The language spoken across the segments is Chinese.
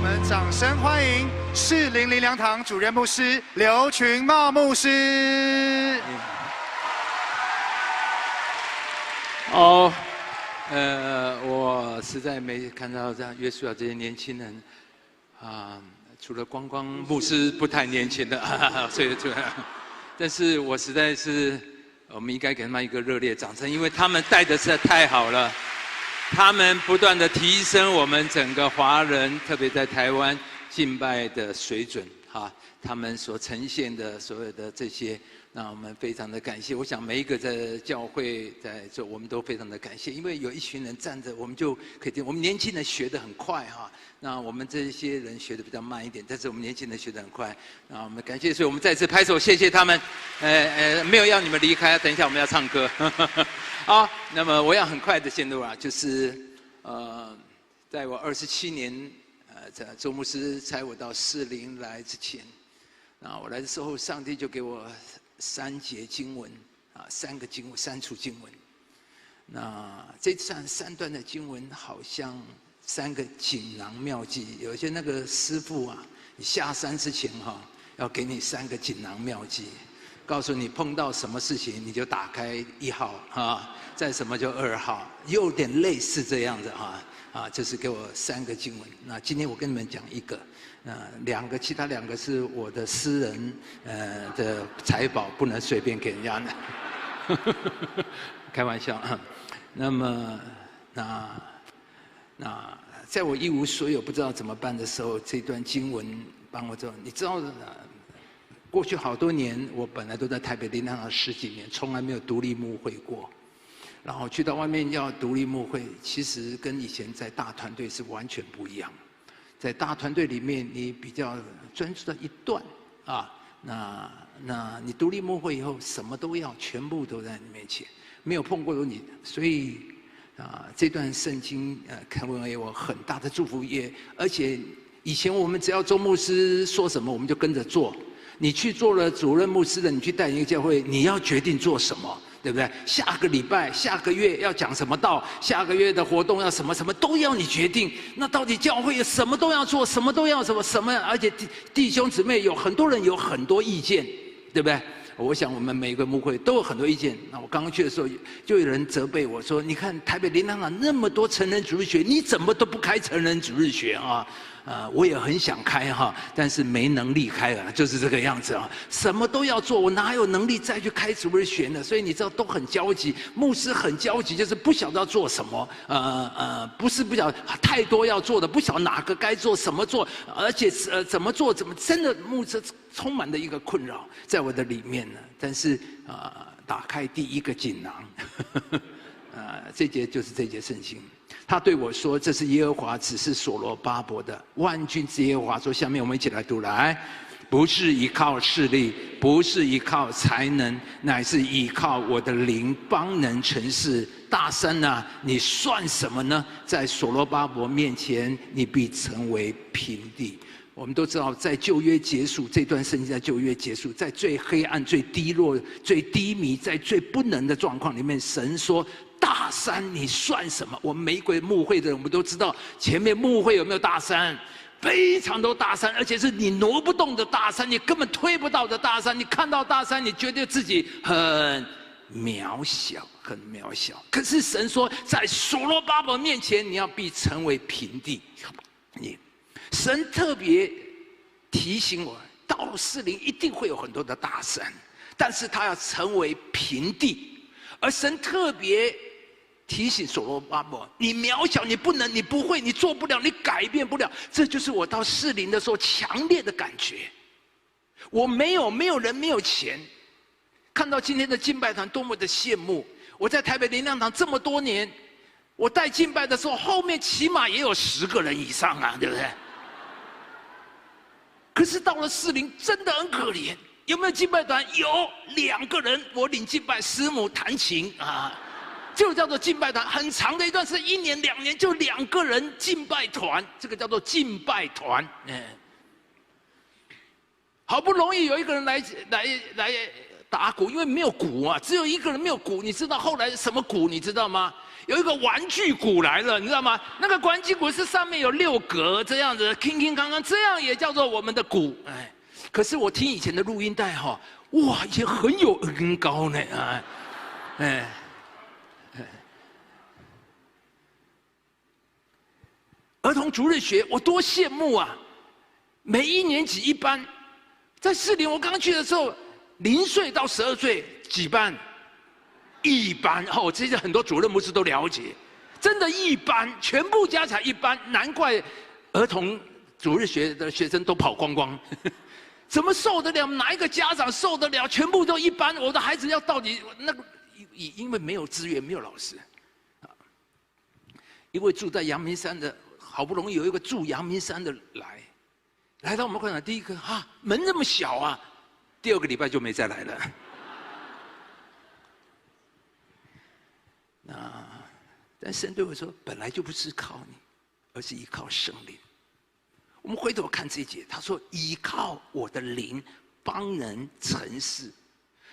们掌声欢迎士林灵粮堂主任牧师刘群茂牧师。我实在没看到这样约书亚这些年轻人除了光光牧师不太年轻的，所以但是我实在是，我们应该给他们一个热烈掌声，因为他们带的实在太好了。他们不断的提升我们整个华人，特别在台湾敬拜的水准他们所呈现的所有的这些，那我们非常的感谢。我想每一个在教会在这，我们都非常的感谢，因为有一群人站着，我们就可以听。我们年轻人学得很快那我们这些人学得比较慢一点，但是我们年轻人学得很快。那我们感谢，所以我们再次拍手谢谢他们。没有要你们离开，等一下我们要唱歌。好，那么我要很快的陷入就是在我27年在周牧师差我到士林来之前，那我来的时候，上帝就给我3节经文3个经文3处经文。那这3段的经文好像3个锦囊妙计，有些那个师傅你下山之前要给你3个锦囊妙计，告诉你碰到什么事情你就打开1号再什么就2号，有点类似这样子就是给我3个经文。那今天我跟你们讲一个，其他2个是我的私人的财宝，不能随便给人家的。开玩笑那么那在我一无所有不知道怎么办的时候，这段经文帮我做。你知道过去好多年，我本来都在台北灵粮堂10几年，从来没有独立牧会过。然后去到外面要独立牧会，其实跟以前在大团队是完全不一样。在大团队里面，你比较专注的一段那你独立牧会以后，什么都要，全部都在你面前，没有碰过有你，所以这段圣经可能给我很大的祝福而且以前我们只要周牧师说什么，我们就跟着做。你去做了主任牧师的，你去带领一个教会，你要决定做什么。对不对？下个礼拜、下个月要讲什么道，下个月的活动要什么都要你决定。那到底教会什么都要做，什么都要什么？而且弟兄姊妹有很多人有很多意见，对不对？我想我们每个牧会都有很多意见。那我刚刚去的时候，就有人责备我说：“你看台北灵粮堂那么多成人主日学，你怎么都不开成人主日学我也很想开但是没能力开就是这个样子什么都要做，我哪有能力再去开主日学呢？所以你知道都很焦急，牧师很焦急，就是不晓得要做什么，不是不晓得太多要做的，不晓得哪个该做什么做，而且怎么做真的牧师充满了一个困扰在我的里面呢。但是打开第一个锦囊，这节就是这节圣经。他对我说：“这是耶和华指示所罗巴伯的，万军之耶和华说。”下面我们一起来读来，不是依靠势力，不是依靠才能，乃是依靠我的灵，方能成事。大山你算什么呢？在所罗巴伯面前，你必成为平地。我们都知道，在旧约结束这段圣经，在旧约结束，在最黑暗、最低落、最低迷，在最不能的状况里面，神说：“大山你算什么？”我们玫瑰牧会的人，我们都知道，前面牧会有没有大山？非常多大山，而且是你挪不动的大山，你根本推不到的大山。你看到大山，你觉得自己很渺小，很渺小。可是神说，在所罗巴伯面前，你要必成为平地。神特别提醒我，到了士林一定会有很多的大山，但是它要成为平地。而神特别提醒所罗巴伯：你渺小，你不能，你不会，你做不了，你改变不了。这就是我到士林的时候强烈的感觉。我没有人，没有钱，看到今天的敬拜团多么的羡慕。我在台北灵粮堂这么多年，我带敬拜的时候，后面起码也有10个人以上对不对？可是到了士林，真的很可怜。有没有敬拜团？有2个人，我领敬拜，师母弹琴就叫做敬拜团。很长的一段是1年2年，就2个人敬拜团，这个叫做敬拜团。好不容易有一个人来打鼓，因为没有鼓啊，只有一个人没有鼓。你知道后来什么鼓？你知道吗？有一个玩具鼓来了，你知道吗？那个玩具鼓是上面有6格这样子，铿铿锵锵，这样也叫做我们的鼓。哎，可是我听以前的录音带哈，哇，以前很有恩高呢，哎。儿童主日学，我多羡慕啊！每1年级1班，在士林我刚去的时候，0岁到12岁几班？1班哦，这些很多主任牧师都了解，真的1班，全部加起来1班，难怪儿童主日学的学生都跑光光，怎么受得了？哪一个家长受得了？全部都1班，我的孩子要到底那个，因为没有资源，没有老师，因为住在阳明山的。好不容易有一个住阳明山的来到我们会场，第一个门那么小啊，第2个礼拜就没再来了。但神对我说，本来就不是靠你，而是依靠圣灵。我们回头看这一节，他说依靠我的灵，方能成事。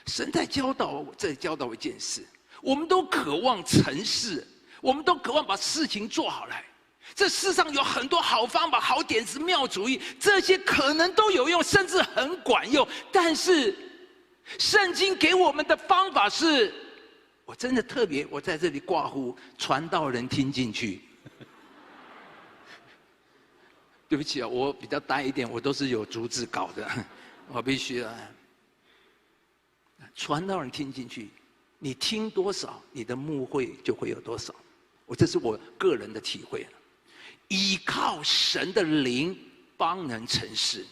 神在教导我，这里教导我一件事，我们都渴望成事，我们都渴望把事情做好来。这世上有很多好方法、好点子、妙主意，这些可能都有用，甚至很管用。但是，圣经给我们的方法是，我真的特别，我在这里挂呼传道人听进去。对不起啊，我比较呆一点，我都是有逐字稿的，我必须啊。传道人听进去，你听多少，你的牧会就会有多少。这是我个人的体会了。依靠神的灵，方能成事。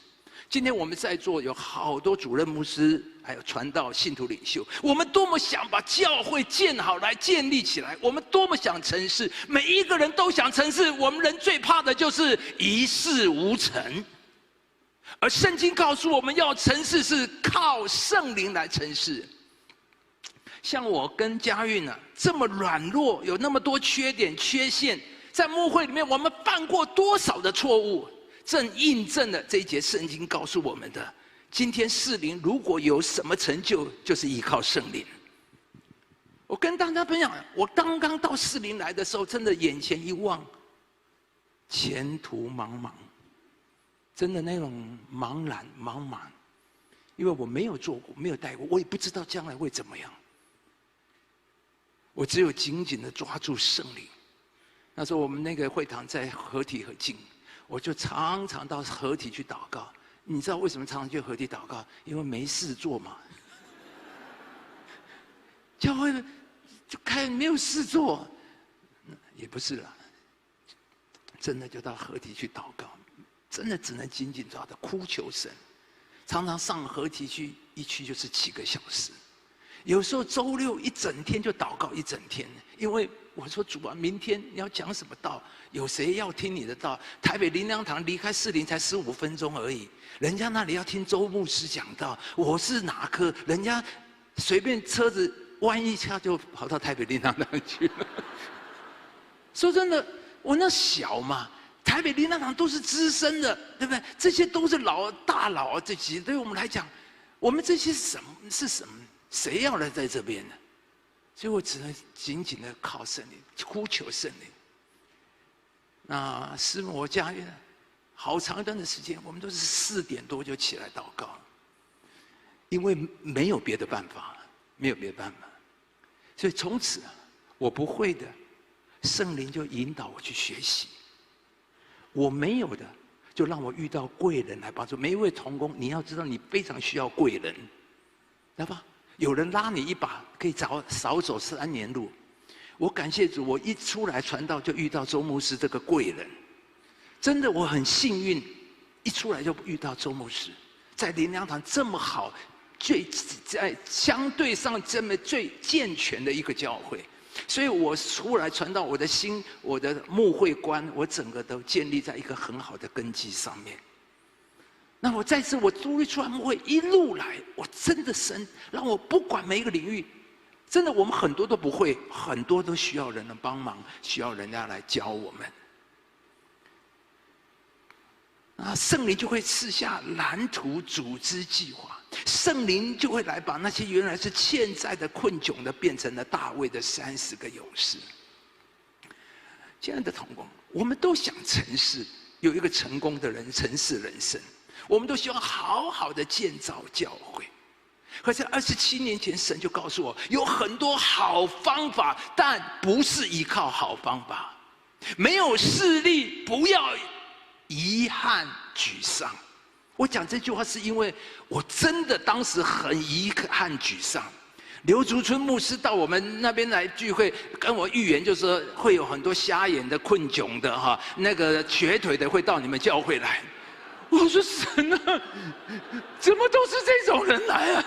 今天我们在座有好多主任牧师，还有传道信徒领袖，我们多么想把教会建好来、建立起来，我们多么想成事，每一个人都想成事。我们人最怕的就是一事无成，而圣经告诉我们要成事是靠圣灵来成事。像我跟佳韵啊，这么软弱，有那么多缺点、缺陷。在牧会里面，我们犯过多少的错误，正印证了这一节圣经告诉我们的：今天士林如果有什么成就，就是依靠圣灵。我跟大家分享，我刚刚到士林来的时候，真的眼前一望，前途茫茫，真的那种茫然茫茫，因为我没有做过，没有带过，我也不知道将来会怎么样。我只有紧紧的抓住圣灵。那时候我们那个会堂在合体很近，我就常常到合体去祷告。你知道为什么常常去合体祷告？因为没事做嘛。教会就没有事做，也不是啦，真的就到合体去祷告，真的只能紧紧抓着哭求神。常常上合体去，一去就是7个小时。有时候周6一整天就祷告一整天，因为我说主啊，明天你要讲什么道？有谁要听你的道？台北灵粮堂离开士林才15分钟而已，人家那里要听周牧师讲道，我是哪科？人家随便车子弯一下就跑到台北灵粮堂去了。说真的，我那小嘛，台北灵粮堂都是资深的，对不对？这些都是大佬，这些对我们来讲，我们这些是什么？谁要来在这边呢？所以我只能紧紧的靠圣灵，呼求圣灵。那师母我家里好长一段的时间，我们都是4点多就起来祷告，因为没有别的办法，没有别的办法。所以从此我不会的，圣灵就引导我去学习；我没有的，就让我遇到贵人来帮助。每一位同工，你要知道，你非常需要贵人，知道吧？有人拉你一把，可以少走3年路。我感谢主，我一出来传道就遇到周牧师这个贵人，真的我很幸运，一出来就遇到周牧师，在灵粮堂这么好，在相对上这么最健全的一个教会，所以我出来传道，我的心、我的牧会观，我整个都建立在一个很好的根基上面。那我再次，我独立出来牧会一路来，我真的神让我不管每一个领域，真的我们很多都不会，很多都需要人的帮忙，需要人家来教我们。圣灵就会赐下蓝图、组织、计划。圣灵就会来把那些原来是欠债的、困窘的，变成了大卫的30个勇士。亲爱的同工，我们都想成事，有一个成功的人，成事人生。我们都希望好好的建造教会。可是27年前，神就告诉我，有很多好方法，但不是依靠好方法。没有势力，不要遗憾沮丧。我讲这句话是因为我真的当时很遗憾沮丧。刘竹春牧师到我们那边来聚会，跟我预言，就说会有很多瞎眼的、困窘的、那个瘸腿的会到你们教会来。我说神啊，怎么都是这种人来啊？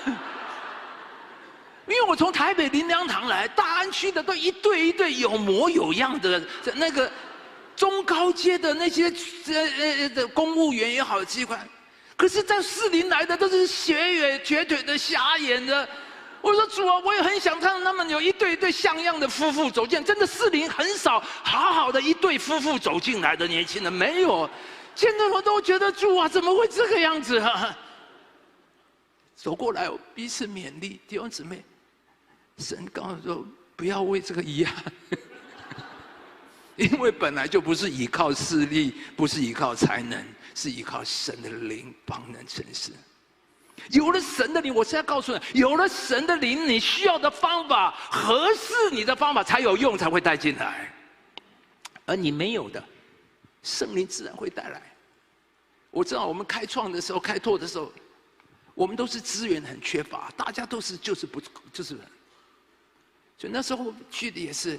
因为我从台北林良堂来，大安区的都一对一对有模有样的那个中高阶的那些公务员也好机关，可是在士林来的都是瘸腿的、瞎眼的。我说主啊，我也很想看他们有一对一对像样的夫妇走进来。真的士林很少好好的一对夫妇走进来的年轻人，没有。现在我都觉得主啊，怎么会这个样子啊？走过来，我彼此勉励弟兄姊妹。神告诉我说，不要为这个遗憾，因为本来就不是依靠势力，不是依靠才能，是依靠神的灵帮人成事。有了神的灵，我现在告诉你，有了神的灵，你需要的方法，合适你的方法才有用，才会带进来。而你没有的，圣灵自然会带来。我知道我们开创的时候、开拓的时候，我们都是资源很缺乏，大家都是就是所以那时候去的也是。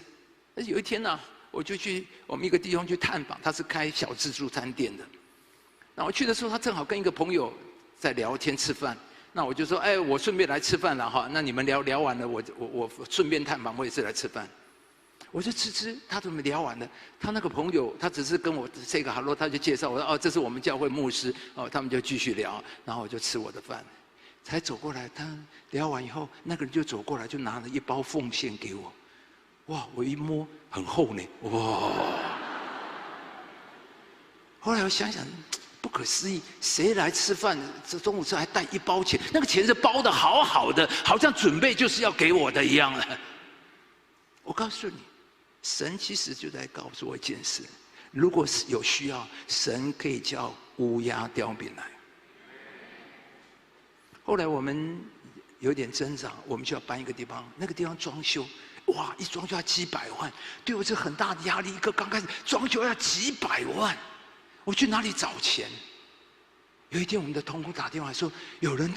有一天呢、我就去我们一个弟兄去探访，他是开小自助餐店的。那我去的时候，他正好跟一个朋友在聊天吃饭。那我就说，哎，我顺便来吃饭了哈。那你们聊完了，我顺便探访，我也是来吃饭。我就吃，他怎么聊完了？他那个朋友，他只是跟我 say 个 hello， 他就介绍我说，哦，这是我们教会牧师哦。他们就继续聊，然后我就吃我的饭。才走过来，他聊完以后，那个人就走过来，就拿了一包奉献给我。哇，我一摸很厚呢，哇！后来我想想，不可思议，谁来吃饭？这中午吃还带一包钱，那个钱是包的好好的，好像准备就是要给我的一样了。我告诉你，神其实就在告诉我一件事：如果是有需要，神可以叫乌鸦叼饼来。后来我们有点增长，我们就要搬一个地方，那个地方装修，哇，一装修要几百万，对我这很大的压力。一个刚开始装修要几百万，我去哪里找钱？有一天我们的同工打电话说，有人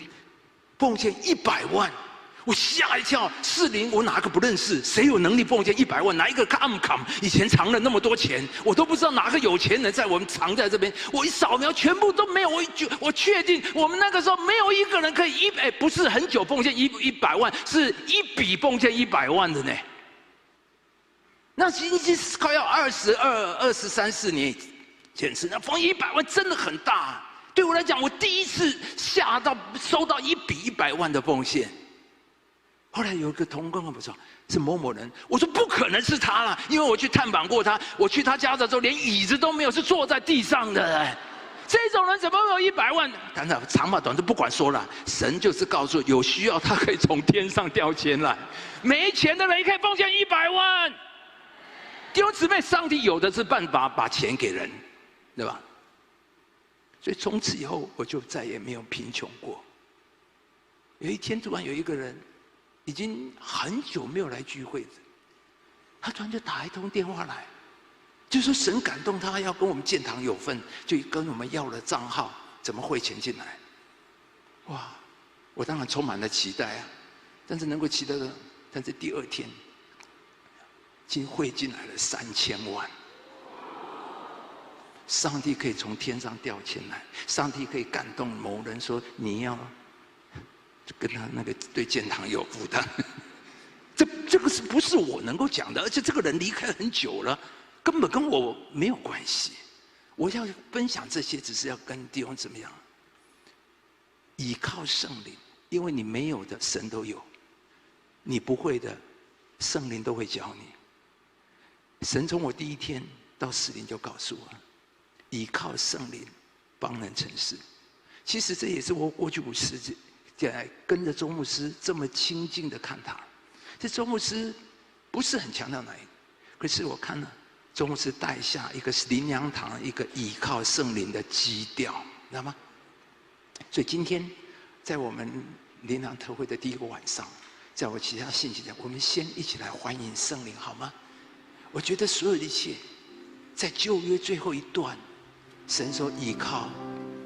奉献100万，我吓一跳。士林我哪个不认识？谁有能力奉献100万？哪一个看以前藏了那么多钱，我都不知道哪个有钱人在我们藏在这边。我一扫描，全部都没有。我确定我们那个时候没有一个人可以不是很久奉献100万，是一笔奉献100万的呢。那已经是快要23、24年前是，那奉献100万真的很大。对我来讲，我第一次吓到收到一笔100万的奉献。后来有一个同工跟我说是某某人，我说不可能是他了，因为我去探访过他，我去他家的时候连椅子都没有，是坐在地上的。这种人怎么会有100万？但是长话短说，不管说了，神就是告诉有需要，他可以从天上掉钱来，没钱的人也可以奉献100万。弟兄姊妹，上帝有的是办法把钱给人，对吧？所以从此以后，我就再也没有贫穷过。有一天，突然有一个人，已经很久没有来聚会了，他突然就打一通电话来，就说神感动他要跟我们建堂有份，就跟我们要了账号，怎么汇钱进来。哇，我当然充满了期待啊，但是能够期待的，但是第二天，竟汇进来了3000万。上帝可以从天上掉钱来，上帝可以感动某人说你要跟他那个对建堂有负担。这个是不是我能够讲的？而且这个人离开很久了，根本跟我没有关系。我要分享这些，只是要跟弟兄怎么样？倚靠圣灵，因为你没有的，神都有；你不会的，圣灵都会教你。神从我第一天到士林就告诉我，倚靠圣灵，帮人成事。其实这也是我过去50跟着周牧师这么亲近的看他。这周牧师不是很强调哪一个，可是我看了周牧师带下一个灵粮堂，一个倚靠圣灵的基调，知道吗？所以今天在我们灵粮特会的第一个晚上，在我其他信息讲，我们先一起来欢迎圣灵，好吗？我觉得所有的一切，在旧约最后一段，神说依靠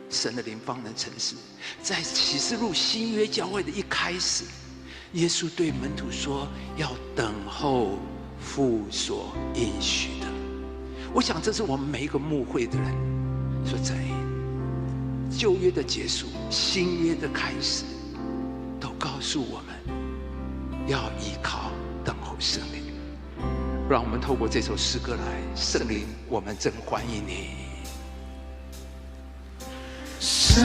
神的灵方能成事；在启示录新约教会的一开始，耶稣对门徒说要等候父所应许的。我想这是我们每一个牧会的人所在旧约的结束，新约的开始，都告诉我们要依靠等候圣灵。让我们透过这首诗歌来，圣灵，我们真欢迎你。圣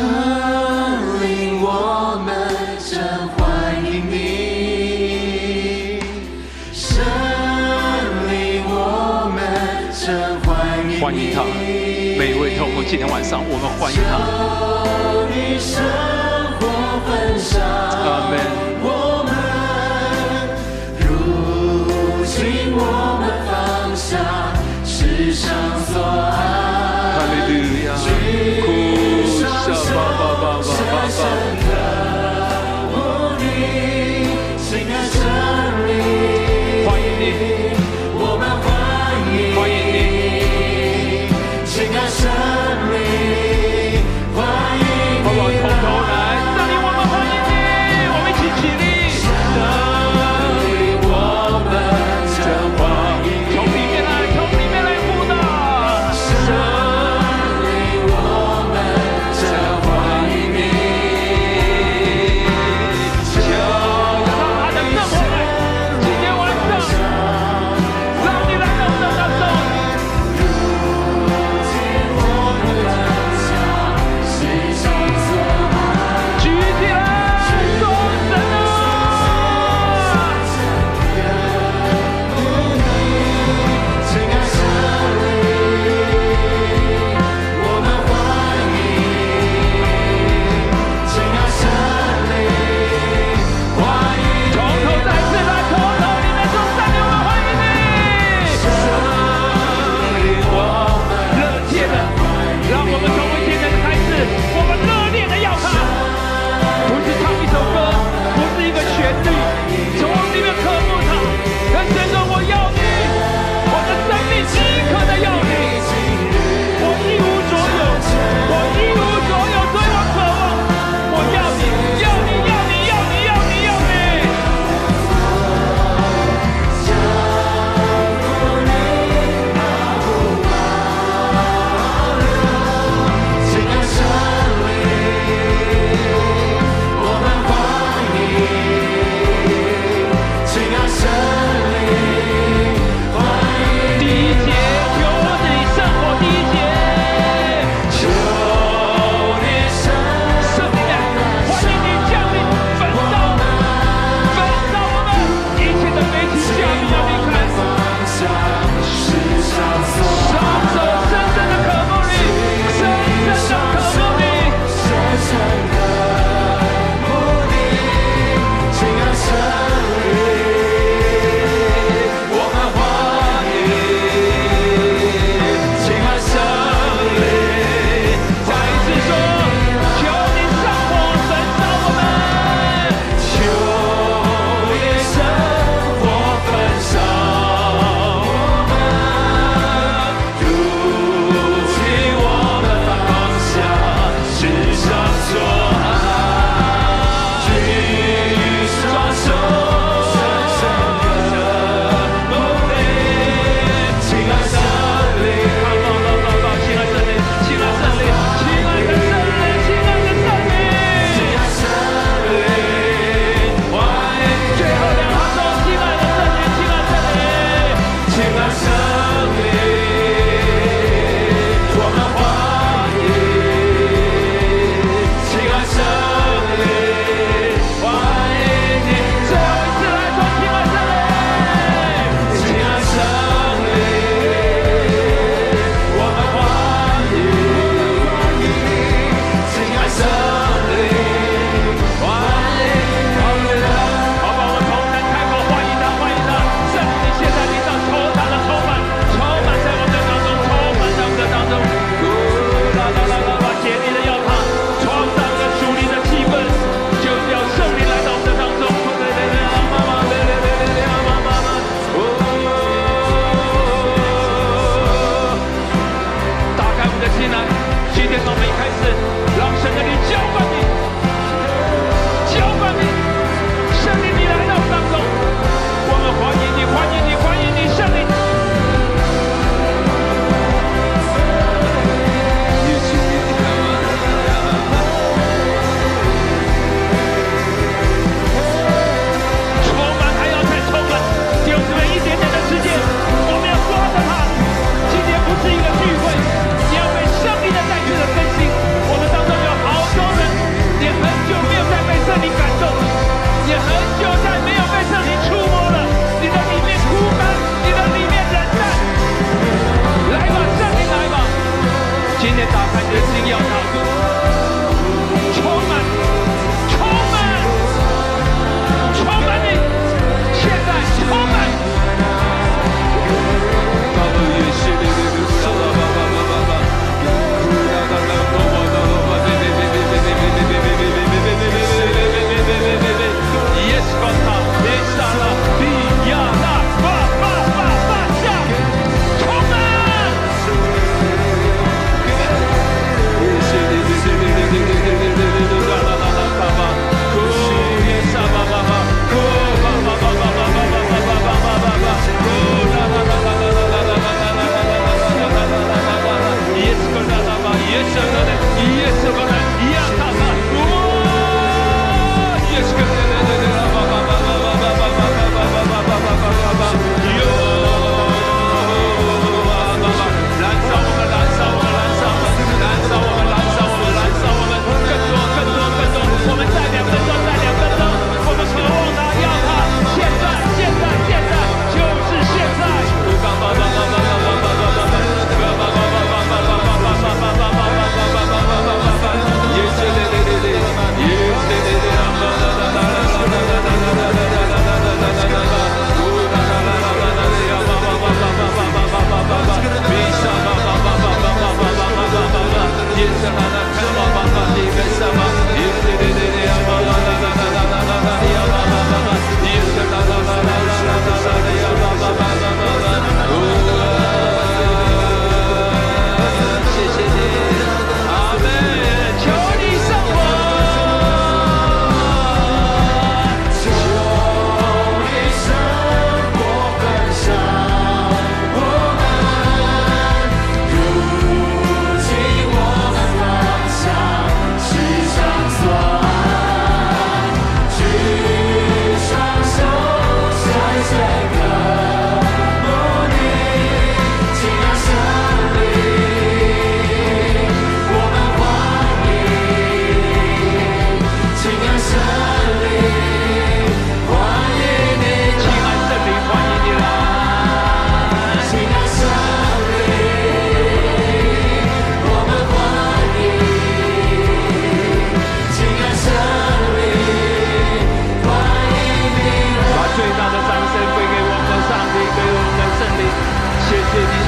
灵，我们真欢迎你。圣灵，我们真欢迎你。欢迎他，每一位透过今天晚上，我们欢迎他。与生活分享，阿门。我们如今我们放下世上所爱，哈利路亚，哭上深深的无力，亲爱真理，欢迎你，我们欢迎，欢迎你，亲爱真理，欢迎好不好？从头来，圣灵，我们欢迎你，我们一起起立。圣灵，我们真欢迎，从里面来，从里面来呼的。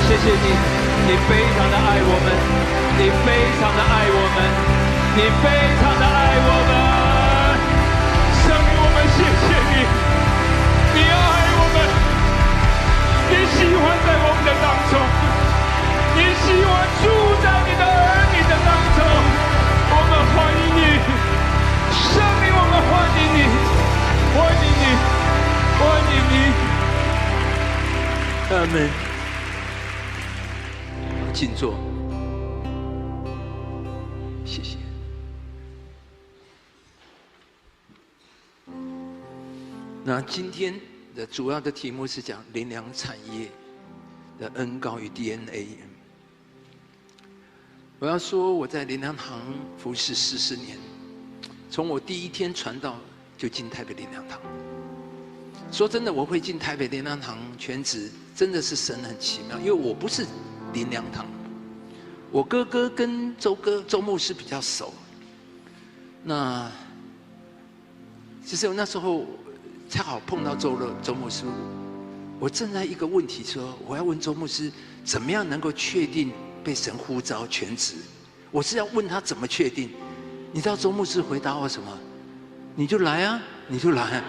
谢谢你，你非常的爱我们，你非常的爱我们，你非常的爱我们。圣灵，我们谢谢你，你爱我们，你喜欢在我们的当中，你喜欢住在你的儿女的当中。我们欢迎你，圣灵，我们欢迎你，欢迎你，欢迎你。阿们。请坐，谢谢。那今天的主要的题目是讲灵粮产业的恩膏与 DNA。我要说，我在灵粮堂服侍40年，从我第一天传道就进台北灵粮堂。说真的，我会进台北灵粮堂全职，真的是神很奇妙，因为我不是灵粮堂，我哥哥跟周牧师比较熟。那其实我那时候恰好碰到周牧师，我正在一个问题说，我要问周牧师，怎么样能够确定被神呼召全职？我是要问他怎么确定？你知道周牧师回答我什么？你就来啊，你就来啊。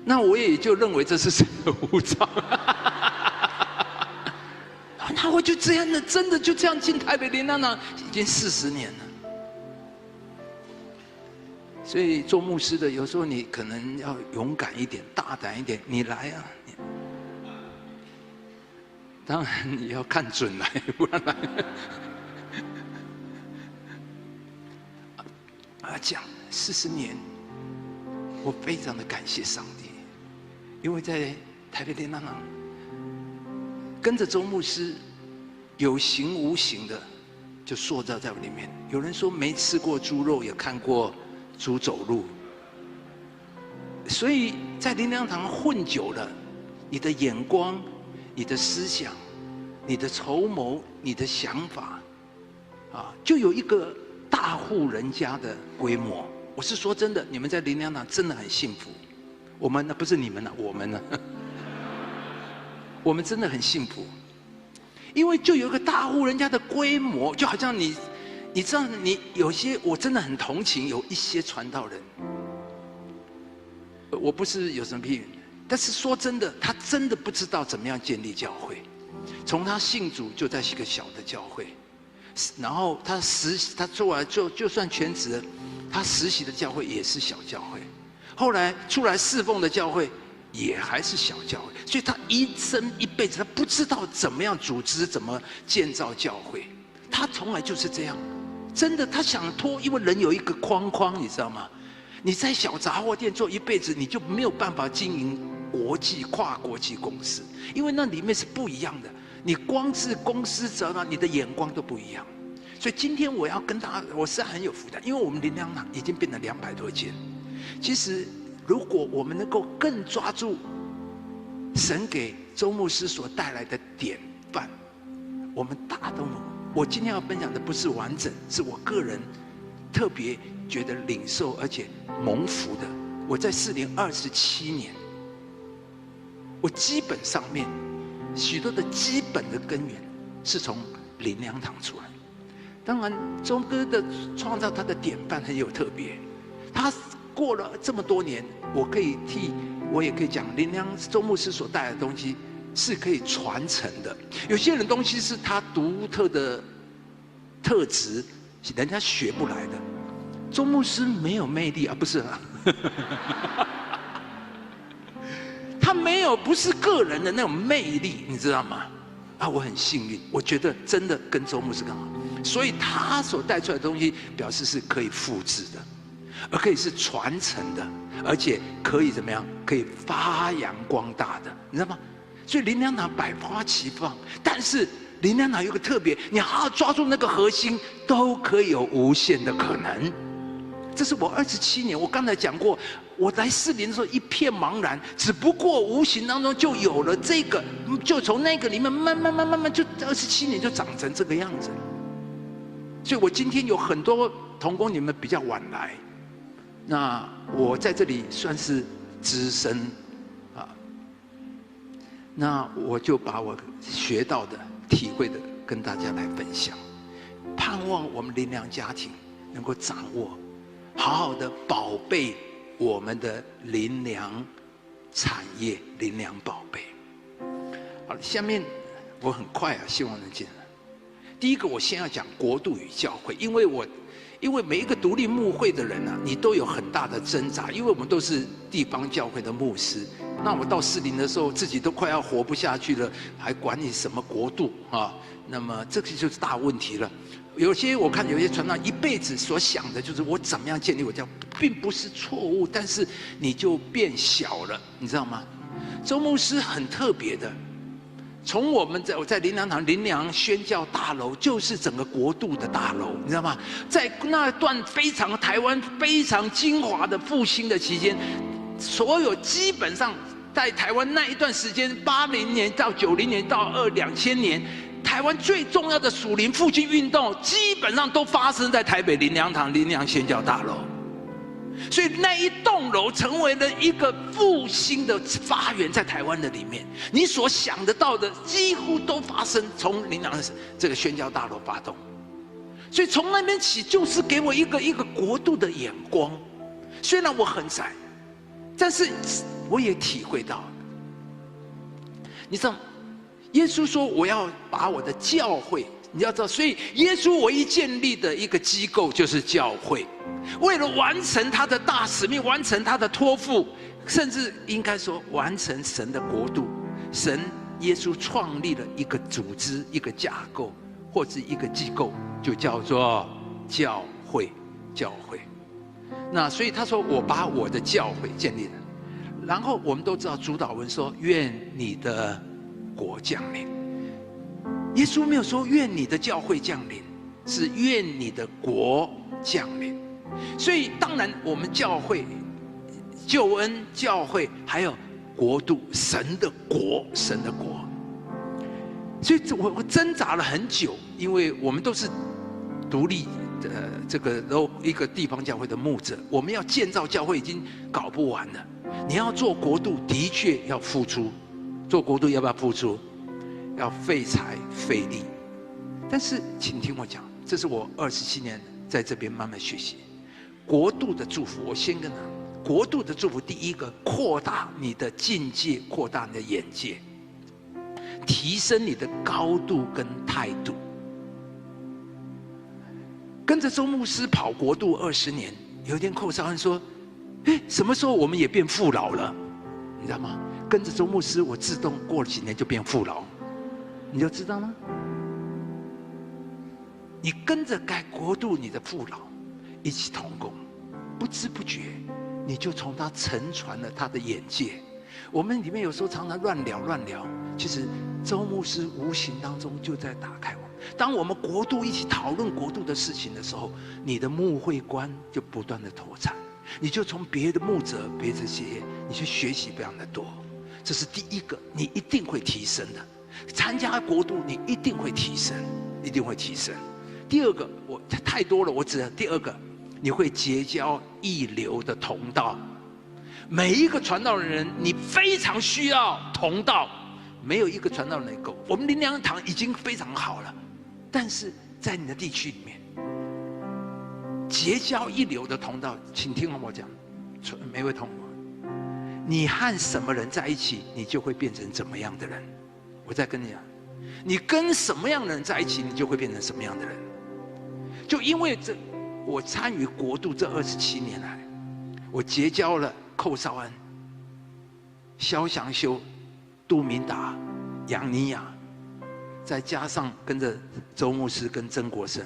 那我也就认为这是神的呼召，那我就这样的，真的就这样进台北灵粮堂，已经40年了。所以做牧师的，有时候你可能要勇敢一点、大胆一点，你来啊！当然你要看准来，不然来。讲40年，我非常的感谢上帝。因为在台北灵粮堂跟着周牧师，有形无形的就塑造在我里面。有人说没吃过猪肉，也看过猪走路。所以在灵粮堂混久了，你的眼光、你的思想、你的筹谋、你的想法，就有一个大户人家的规模。我是说真的，你们在灵粮堂真的很幸福。我们呢，不是你们呢，我们呢，我们真的很幸福，因为就有一个大户人家的规模，就好像你知道，你有些我真的很同情，有一些传道人，我不是有什么批评，但是说真的，他真的不知道怎么样建立教会，从他信主就在一个小的教会，然后他做完就算全职了，他实习的教会也是小教会。后来出来侍奉的教会也还是小教会，所以他一生一辈子他不知道怎么样组织、怎么建造教会，他从来就是这样。真的，他想脱，因为人有一个框框，你知道吗？你在小杂货店做一辈子，你就没有办法经营跨国际公司，因为那里面是不一样的。你光是公司责任，你的眼光都不一样。所以今天我要跟大家，我是很有负担，因为我们灵粮堂已经变成200多间。其实，如果我们能够更抓住神给周牧师所带来的典范，我们大都能。我今天要分享的不是完整，是我个人特别觉得领受而且蒙福的。我在4年27年，我基本上面许多的基本的根源是从灵粮堂出来。当然，周哥的创造他的典范很有特别，他过了这么多年，我也可以讲，灵粮周牧师所带来的东西是可以传承的。有些人东西是他独特的特质，人家学不来的。周牧师没有魅力啊，不是啊，他没有，不是个人的那种魅力，你知道吗？我很幸运，我觉得真的跟周牧师更好，所以他所带出来的东西，表示是可以复制的。而可以是传承的，而且可以怎么样？可以发扬光大的，你知道吗？所以灵粮堂百花齐放，但是灵粮堂有个特别，你好好抓住那个核心，都可以有无限的可能。这是我27年，我刚才讲过，我来4年的时候一片茫然，只不过无形当中就有了这个，就从那个里面慢慢，就27年就长成这个样子。所以我今天有很多同工，你们比较晚来。那我在这里算是资深啊。那我就把我学到的、体会的跟大家来分享，盼望我们灵粮家庭能够掌握，好好的宝贝我们的灵粮产业、灵粮宝贝。好，下面我很快希望能进来。第一个，我先要讲国度与教会，因为每一个独立牧会的人啊，你都有很大的挣扎，因为我们都是地方教会的牧师。那我到士林的时候，自己都快要活不下去了，还管你什么国度啊？那么这个就是大问题了。我看有些传道一辈子所想的就是我怎么样建立我教，并不是错误，但是你就变小了，你知道吗？周牧师很特别的。从我在灵粮堂灵粮宣教大楼，就是整个国度的大楼，你知道吗？在那段台湾非常精华的复兴的期间，所有基本上在台湾那一段时间，80年到90年到2000年，台湾最重要的属灵复兴运动，基本上都发生在台北灵粮堂灵粮宣教大楼。所以那一栋楼成为了一个复兴的发源，在台湾的里面，你所想得到的几乎都发生从灵粮这个宣教大楼发动。所以从那边起，就是给我一个国度的眼光。虽然我很窄，但是我也体会到，你知道，耶稣说我要把我的教会。你要知道，所以耶稣唯一建立的一个机构就是教会，为了完成他的大使命，完成他的托付，甚至应该说完成神的国度。耶稣创立了一个组织、一个架构，或是一个机构，就叫做教会。教会。那所以他说：“我把我的教会建立了。”然后我们都知道主祷文说：“愿你的国降临。”耶稣没有说愿你的教会降临，是愿你的国降临。所以当然我们教会、救恩教会还有国度，神的国，神的国。所以我挣扎了很久，因为我们都是独立的一个地方教会的牧者，我们要建造教会已经搞不完了。你要做国度，的确要付出。做国度要不要付出？要费财费力，但是请听我讲，这是我27年在这边慢慢学习国度的祝福。我先跟他，国度的祝福，第一个，扩大你的境界，扩大你的眼界，提升你的高度跟态度。跟着周牧师跑国度20年，有一天寇绍恩说：“什么时候我们也变父老了？”你知道吗？跟着周牧师，我自动过了几年就变父老。你就知道吗？你跟着该国度你的父老一起同工，不知不觉你就从他沉传了他的眼界。我们里面有时候常常乱聊，其实周牧师无形当中就在打开我们。当我们国度一起讨论国度的事情的时候，你的牧会观就不断的脱产，你就从别的牧者、别的这些，你去学习非常的多。这是第一个，你一定会提升的。参加国度，你一定会提升，一定会提升。第二个，我太多了，我只第二个，你会结交一流的同道。每一个传道人，你非常需要同道，没有一个传道人够。我们灵粮堂已经非常好了，但是在你的地区里面，结交一流的同道，请听我讲，每位同工，你和什么人在一起，你就会变成怎么样的人。我再跟你讲，你跟什么样的人在一起，你就会变成什么样的人。就因为我参与国度这27年来，我结交了寇绍恩、萧祥修、杜明达、杨尼亚，再加上跟着周牧师跟曾国生，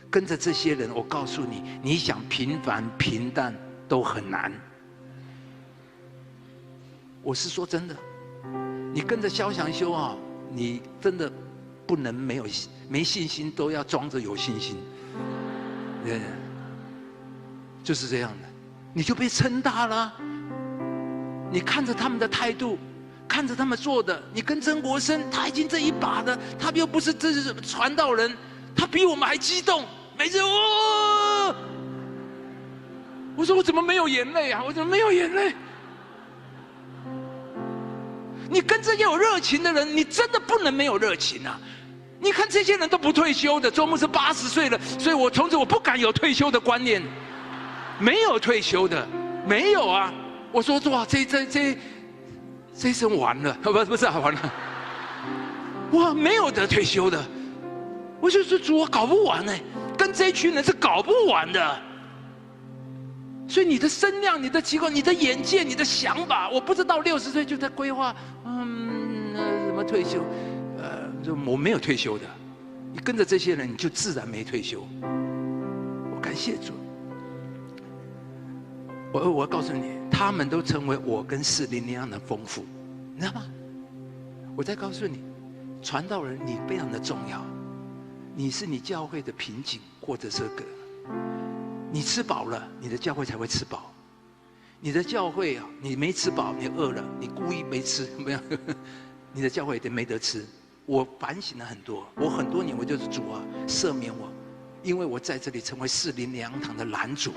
跟着这些人，我告诉你，你想平凡平淡都很难。我是说真的。你跟着萧祥修啊，你真的不能没信心，都要装着有信心，就是这样的，你就被撑大了。你看着他们的态度，看着他们做的，你跟曾国生，他已经这一把了，他又不是这是传道人，他比我们还激动，每次我说我怎么没有眼泪啊？我怎么没有眼泪？你跟这些有热情的人，你真的不能没有热情啊！你看这些人都不退休的，周牧师80岁了，所以我从此我不敢有退休的观念，没有退休的，没有啊！我说哇，这一生完了，不是完了，哇，没有得退休的，我就说主，我搞不完哎，跟这一群人是搞不完的。所以你的声量、你的机构、你的眼界、你的想法，我不知道60岁就在规划，什么退休，我没有退休的。你跟着这些人，你就自然没退休。我感谢主。我告诉你，他们都成为我跟400那样的丰富，你知道吗？我再告诉你，传道人你非常的重要，你是你教会的瓶颈或者是个。你吃饱了，你的教会才会吃饱。你的教会啊，你没吃饱，你饿了，你故意没吃，没有，你的教会也没得吃。我反省了很多，我很多年我就是主啊，赦免我，因为我在这里成为400粮堂的拦阻。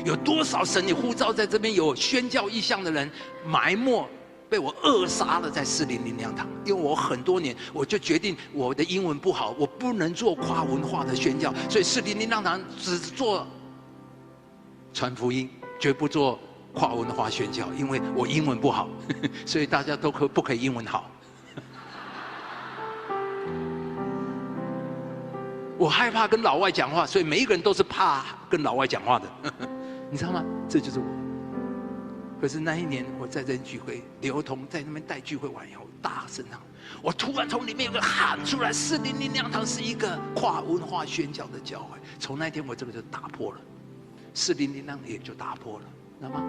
有多少神你呼召在这边有宣教异象的人埋没？被我扼杀了在400粮堂，因为我很多年我就决定我的英文不好，我不能做跨文化的宣教，所以400粮堂只做传福音，绝不做跨文化宣教，因为我英文不好，所以大家都不可以英文好。我害怕跟老外讲话，所以每一个人都是怕跟老外讲话的，你知道吗？这就是我。可是那一年我在这聚会，刘同在那边带聚会完以后，大声唱，我突然从里面有个喊出来：400粮堂是一个跨文化宣教的教会。从那天我这个就打破了。400粮也就打破了，知道吗？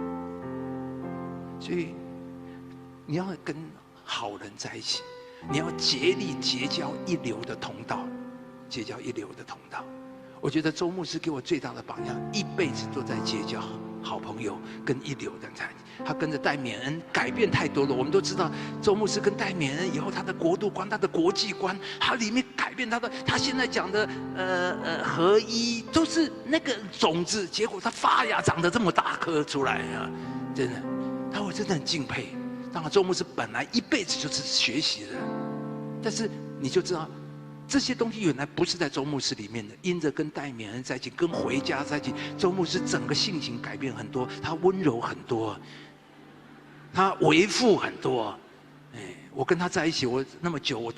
所以你要跟好人在一起，你要竭力结交一流的同道，结交一流的同道。我觉得周牧师给我最大的榜样，一辈子都在结交好朋友，跟一流的在一起。他跟着戴冕恩改变太多了。我们都知道，周牧师跟戴冕恩以后，他的国度观、他的国际观，他里面改变他现在讲的合一，都是那个种子，结果他发芽长得这么大颗出来啊！真的，我真的很敬佩。当然，周牧师本来一辈子就是学习的，但是你就知道。这些东西原来不是在周牧师里面的，因着跟戴冕恩在一起，跟回家在一起，周牧师整个性情改变很多，他温柔很多，他为父很多。我跟他在一起，我那么久，我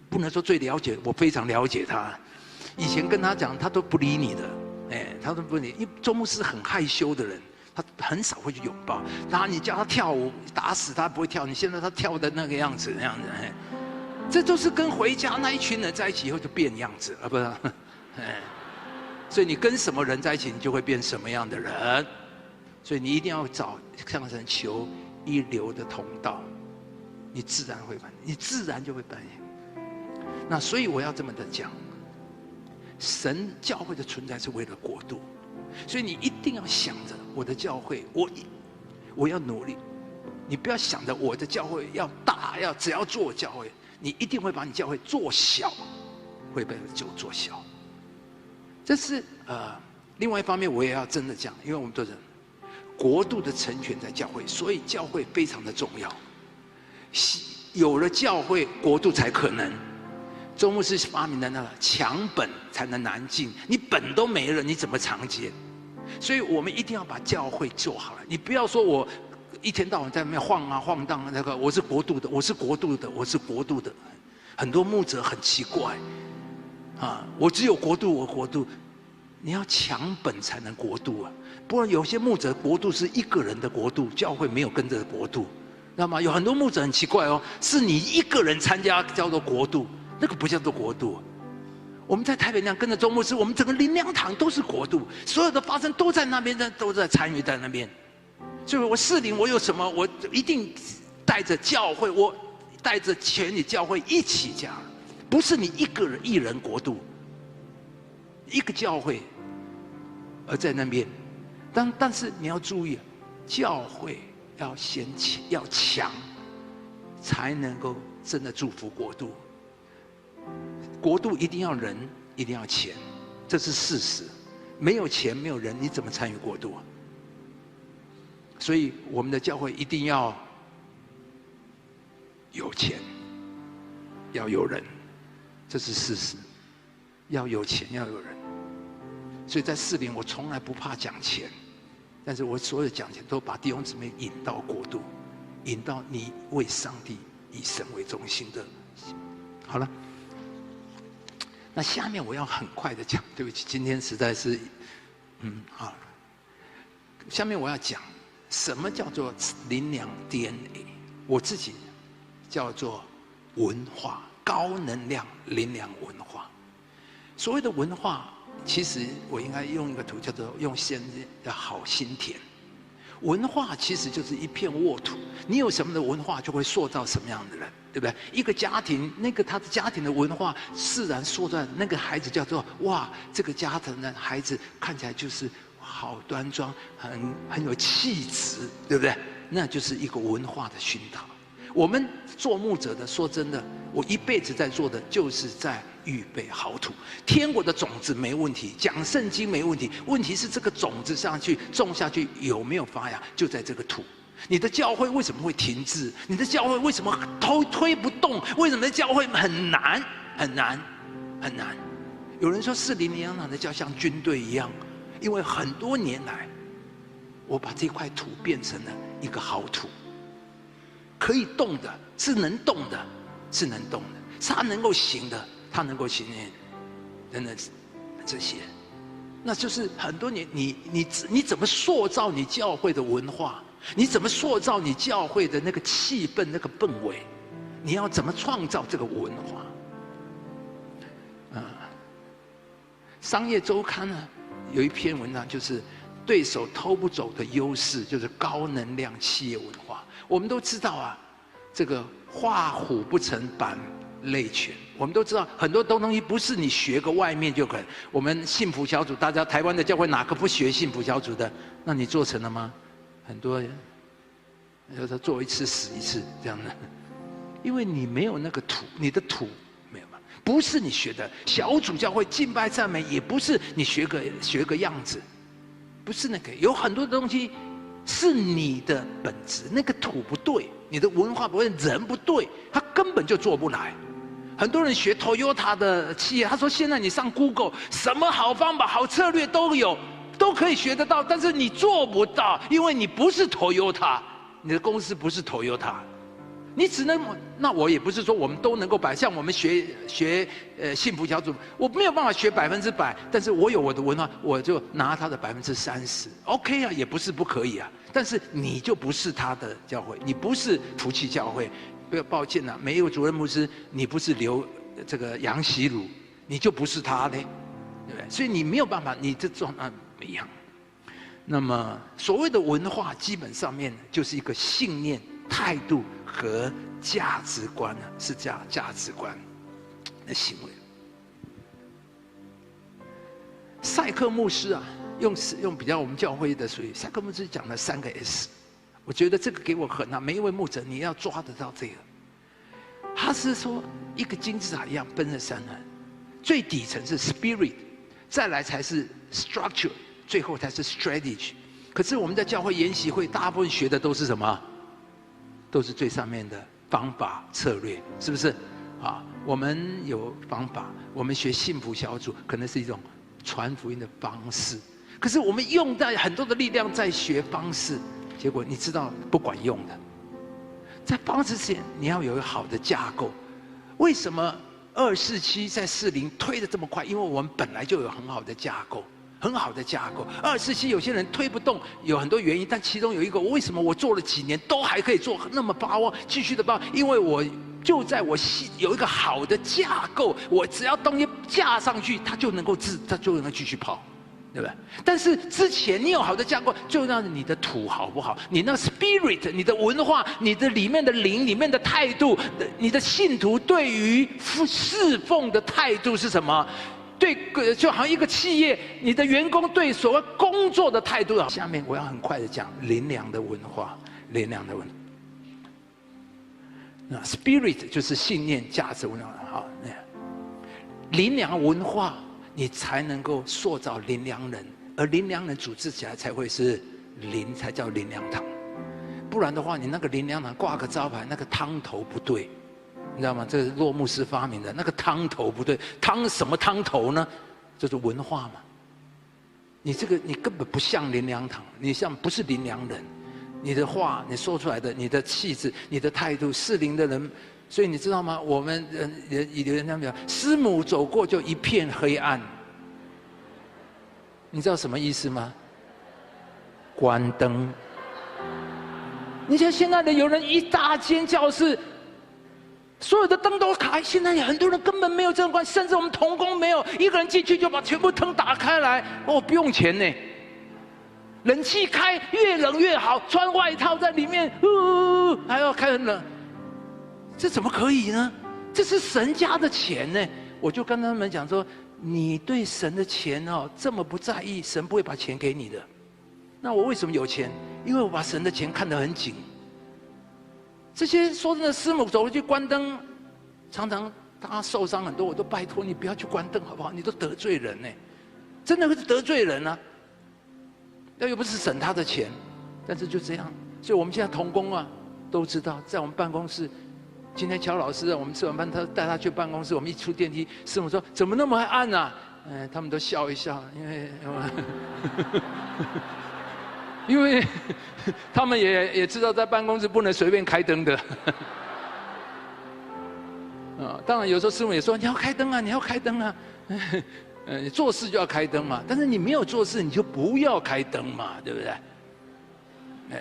不能说最了解，我非常了解他。以前跟他讲，他都不理你的，他都不理，因为周牧师很害羞的人，他很少会去拥抱。然后你叫他跳舞，打死他不会跳。你现在他跳的那个样子，那样子，这都是跟回家那一群人在一起以后就变样子了，不是？所以你跟什么人在一起，你就会变什么样的人。所以你一定要向神求一流的同道，你自然会你自然就会扮演。那所以我要这么的讲，神教会的存在是为了国度，所以你一定要想着我的教会，我要努力。你不要想着我的教会要大，只要做教会。你一定会把你教会做小，会被就做小。这是另外一方面，我也要真的讲，因为我们都是国度的成全在教会，所以教会非常的重要。有了教会，国度才可能。周牧师发明的那个强本才能难进，你本都没了，你怎么长接？所以我们一定要把教会做好了。你不要说我。一天到晚在那边晃啊晃荡，那个我是国度的，我是国度的，我是国度的。很多牧者很奇怪，我只有国度，我国度。你要强本才能国度啊，不然有些牧者国度是一个人的国度，教会没有跟着国度，知道吗？有很多牧者很奇怪哦，是你一个人参加叫做国度，那个不叫做国度。我们在台北那样跟着周牧师，我们整个灵堂都是国度，所有的发生都在那边，都在参与在那边。所以我40我有什么，我一定带着教会，我带着全体教会一起讲，不是你一人国度，一个教会，而在那边。但是你要注意，教会要要强，才能够真的祝福国度。国度一定要人，一定要钱，这是事实。没有钱，没有人，你怎么参与国度啊？所以我们的教会一定要有钱，要有人，这是事实。要有钱，要有人。所以在士林，我从来不怕讲钱，但是我所有讲钱都把弟兄姊妹引到国度，引到你为上帝以神为中心的。好了，那下面我要很快的讲，对不起，今天实在是，好了。下面我要讲什么叫做灵粮 DNA， 我自己叫做文化，高能量灵粮文化。所谓的文化，其实我应该用一个图，叫做用先的好心田。文化其实就是一片沃土，你有什么的文化，就会塑造什么样的人，对不对？一个家庭，他的家庭的文化，自然塑造那个孩子叫做哇，这个家庭的孩子看起来就是好端庄，很有气质，对不对？那就是一个文化的熏陶。我们做牧者的，说真的，我一辈子在做的就是在预备好土。天国的种子没问题，讲圣经没问题，问题是这个种子上去种下去有没有发芽，就在这个土。你的教会为什么会停滞？你的教会为什么推不动？为什么教会很难很难很难？有人说士林灵粮堂的教像军队一样，因为很多年来，我把这块土变成了一个好土。可以动的，是能动的，是能动的，是它能够行的，它能够行的，等等这些，那就是很多年你怎么塑造你教会的文化？你怎么塑造你教会的那个气氛、那个氛围？你要怎么创造这个文化？商业周刊呢有一篇文章，就是对手偷不走的优势，就是高能量企业文化。我们都知道啊，这个画虎不成反类犬。我们都知道很多东西不是你学个外面就可以。我们幸福小组，大家台湾的教会哪个不学幸福小组的？那你做成了吗？很多人，就是做一次死一次这样的，因为你没有那个土，你的土没有嘛，不是你学的。小组教会敬拜赞美也不是你学个样子，不是那个，有很多东西。是你的本质，那个土不对，你的文化不对，人不对，他根本就做不来。很多人学 Toyota 的企业，他说现在你上 Google， 什么好方法、好策略都有，都可以学得到，但是你做不到，因为你不是 Toyota， 你的公司不是 Toyota。你只能，那我也不是说我们都能够像我们学幸福小组，我没有办法学100%，但是我有我的文化，我就拿他的30%， OK 啊，也不是不可以啊。但是你就不是他的教会，你不是福气教会，不要抱歉啊，没有主任牧师，你不是这个杨喜鲁，你就不是他嘞，对不对？所以你没有办法，你这状况不一样。那么所谓的文化，基本上面就是一个信念、态度和价值观，是价值观的行为。赛克牧师啊，用比较我们教会的术语，赛克牧师讲了3个 S， 我觉得这个给我很大，每一位牧者你要抓得到这个。他是说一个金字塔一样分了3层，最底层是 spirit， 再来才是 structure， 最后才是 strategy。可是我们在教会研习会，大部分学的都是什么？都是最上面的方法策略，是不是？啊，我们有方法，我们学幸福小组可能是一种传福音的方式，可是我们用在很多的力量在学方式，结果你知道不管用的。在方式之前，你要有一个好的架构。为什么247在40推得这么快？因为我们本来就有很好的架构。很好的架构，247有些人推不动，有很多原因，但其中有一个，为什么我做了几年都还可以做那么把握，继续的把握？因为我就在我有一个好的架构，我只要东西架上去，它就能够继续跑，对不对？但是之前你有好的架构，就让你的土好不好？你那 spirit， 你的文化，你的里面的灵，里面的态度，你的信徒对于侍奉的态度是什么？对，就好像一个企业，你的员工对所谓工作的态度。下面我要很快的讲灵粮的文化，灵粮的文化。那 spirit 就是信念、价值文化。好，灵粮文化，你才能够塑造灵粮人，而灵粮人组织起来才会是灵，才叫灵粮堂。不然的话，你那个灵粮堂挂个招牌，那个汤头不对，你知道吗？这是骆牧师发明的，那个汤头不对，汤什么汤头呢？就是文化嘛。你这个你根本不像灵粮堂，你像不是灵粮人，你的话你说出来的，你的气质、你的态度，适龄的人。所以你知道吗？我们有人讲，师母走过就一片黑暗。你知道什么意思吗？关灯。你像现在的有人一大间教室，所有的灯都开，现在很多人根本没有这种关系，甚至我们同工没有一个人进去就把全部灯打开来，哦，不用钱呢。冷气开，越冷越好，穿外套在里面，还要开很冷。这怎么可以呢？这是神家的钱呢！我就跟他们讲说，你对神的钱哦这么不在意，神不会把钱给你的。那我为什么有钱？因为我把神的钱看得很紧。这些说真的，师母走过去关灯，常常他受伤很多，我都拜托你不要去关灯好不好？你都得罪人呢，真的会得罪人啊！那又不是省他的钱，但是就这样。所以我们现在同工啊都知道，在我们办公室。今天乔老师，我们吃完饭，他带他去办公室。我们一出电梯，师母说：“怎么那么暗啊？”他们都笑一笑，因为他们也知道在办公室不能随便开灯的。当然有时候师母也说：“你要开灯啊，你要开灯啊。”你做事就要开灯嘛，但是你没有做事，你就不要开灯嘛，对不对？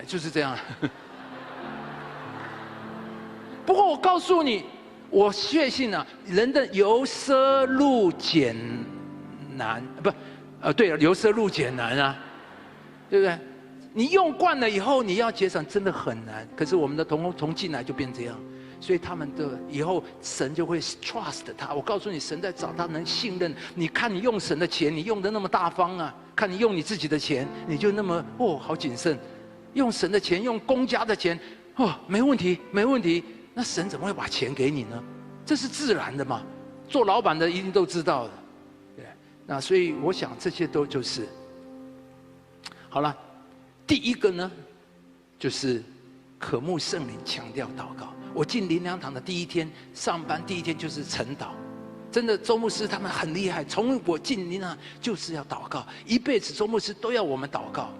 就是这样。不过我告诉你，我确信啊，人的由奢入俭难，对了，由奢入俭难啊，对不对？你用惯了以后，你要节省真的很难。可是我们的同工从进来就变这样，所以他们的以后神就会 trust 他。我告诉你，神在找他能信任。你看你用神的钱，你用的那么大方啊；看你用你自己的钱，你就那么好谨慎。用神的钱，用公家的钱，没问题，没问题。那神怎么会把钱给你呢？这是自然的嘛，做老板的一定都知道的，对。那所以我想这些都就是好了。第一个呢，就是渴慕圣灵，强调祷告。我进灵粮堂的第一天，上班第一天就是晨祷。真的，周牧师他们很厉害，从我进灵粮堂就是要祷告，一辈子周牧师都要我们祷告。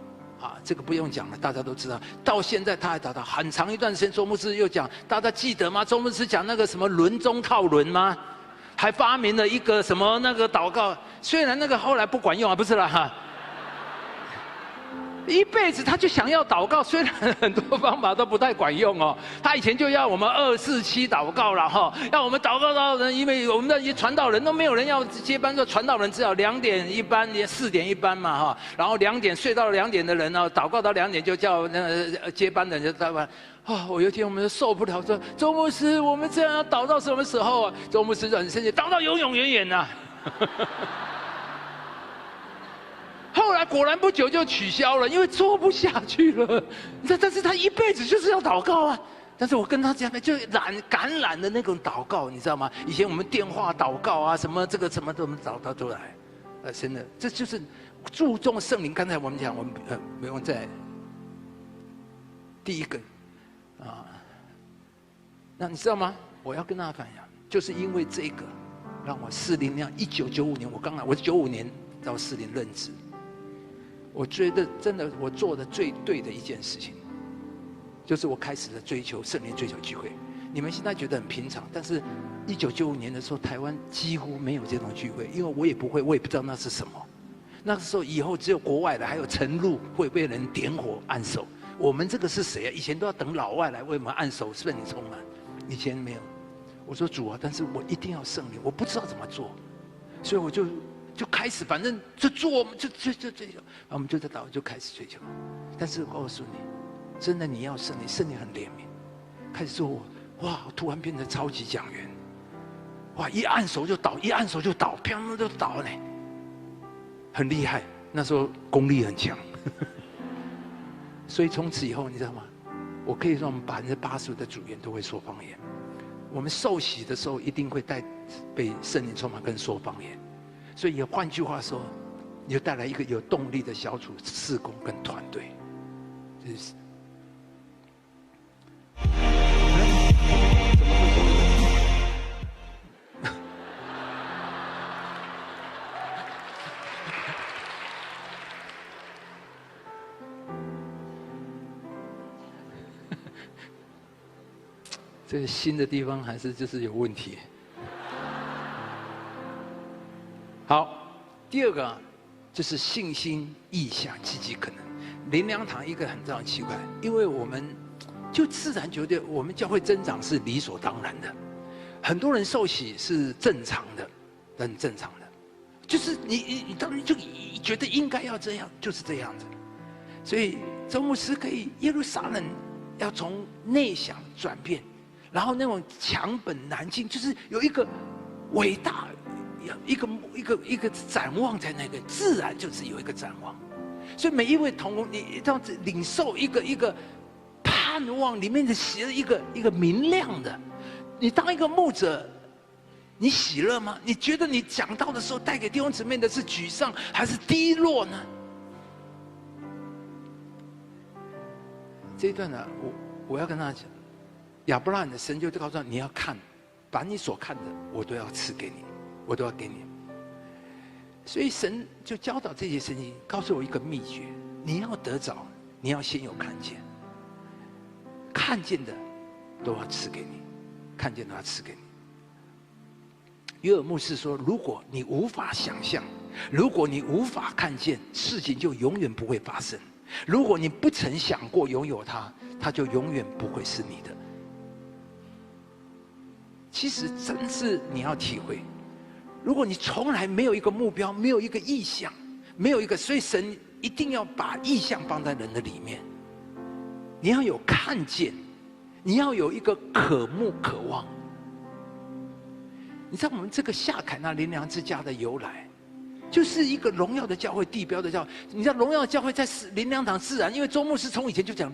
这个不用讲了，大家都知道。到现在他还祷告，很长一段时间。周牧师又讲，大家记得吗？周牧师讲那个什么轮中套轮吗？还发明了一个什么那个祷告，虽然那个后来不管用啊，不是啦哈。一辈子他就想要祷告，虽然很多方法都不太管用哦。他以前就要我们247祷告了哈，要我们祷告到人，因为我们那些传道人都没有人要接班，说传道人只有2点一班，4点一班嘛哈。然后2点睡到了2点的人呢，祷告到2点就叫那接班的人就祷告。我有一天我们就受不了，说周牧师，我们这样要祷到什么时候啊？周牧师就很生气，祷到永永远远呐。后来果然不久就取消了，因为做不下去了。但是他一辈子就是要祷告啊。但是我跟他讲，就感染的那种祷告，你知道吗？以前我们电话祷告啊，什么这个什么都找到出来。真的，这就是注重圣灵。刚才我们讲，我们没有在第一个那你知道吗？我要跟大家分享，就是因为这个，让我士林那样。1995年我刚来，我是95年到士林任职。我觉得真的，我做的最对的一件事情，就是我开始了追求圣灵、追求聚会。你们现在觉得很平常，但是1995年的时候，台湾几乎没有这种聚会，因为我也不会，我也不知道那是什么。那个时候以后只有国外的，还有晨露会被人点火按手。我们这个是谁啊？以前都要等老外来为我们按手，圣灵充满。以前没有。我说主啊，但是我一定要圣灵，我不知道怎么做，所以我就开始，反正就做，就追求，我们就在祷告，就开始追求。但是我告诉你，真的你要圣灵，圣灵很怜悯。开始做，哇，突然变成超级讲员，哇，一按手就倒，一按手就倒，啪就倒呢，很厉害。那时候功力很强，所以从此以后，你知道吗？我可以说我们85%的组员都会说方言。我们受洗的时候一定会被圣灵充满跟说方言，所以换句话说，你就带来一个有动力的小组事工跟团队。就是这个新的地方还是就是有问题。好，第二个就是信心、意向、积极可能。灵粮堂一个很这样奇怪，因为我们就自然觉得我们教会增长是理所当然的，很多人受洗是正常的，很正常的，就是你当然就觉得应该要这样，就是这样子。所以周牧师可以耶路撒冷要从内想转变，然后那种强本难进，就是有一个伟大一个展望在那个，自然就是有一个展望。所以每一位同工，你这样子领受一个盼望里面的喜乐，一个明亮的。你当一个牧者，你喜乐吗？你觉得你讲道的时候带给弟兄姊妹的是沮丧还是低落呢？这一段呢，我要跟大家讲，亚伯拉罕的神就告诉他，你要看，把你所看的，我都要赐给你，我都要给你。所以神就教导这些圣经，告诉我一个秘诀：你要得着，你要先有看见，看见的都要赐给你，看见都要赐给你。约尔牧师说，如果你无法想象，如果你无法看见，事情就永远不会发生。如果你不曾想过拥有它，它就永远不会是你的。其实真是你要体会，如果你从来没有一个目标，没有一个意向，没有一个，所以神一定要把意向放在人的里面。你要有看见，你要有一个渴慕渴望。你知道我们这个夏凯纳灵粮之家的由来，就是一个荣耀的教会，地标的教会。你知道荣耀的教会在灵粮堂自然，因为周牧师从以前就讲